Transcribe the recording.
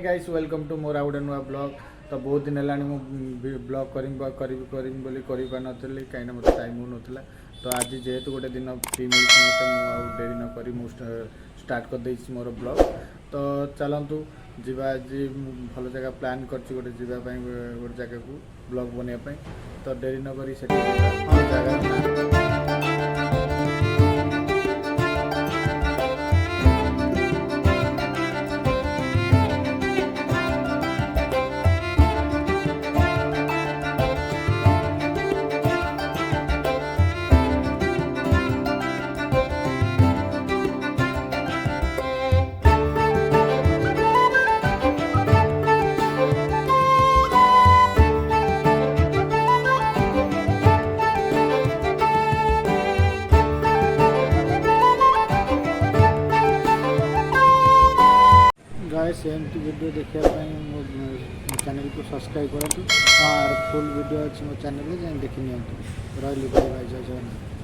Guys welcome to more out नुआ blog. तो बहुत दिन है ब्लॉग करी बोली करी पारी कहीं मत टाइम हो नाला। तो आज जेहेतु गोटे दिन फ्री मिलती मत डेरी न करी स्टार्ट कर देछि मोर ब्लॉग। तो चलतु जीवा आज भल जगह प्लान कर गोटे जावाई गोटे जगह को ब्लॉग बनवाई। तो डेरी न करी जगह एमती वीडियो देखापी मो चैनल को सब्सक्राइब करूँ और फुल वीडियो अच्छी मो चैनल जाए देखी नि रही भाई जय जगन्नाथ।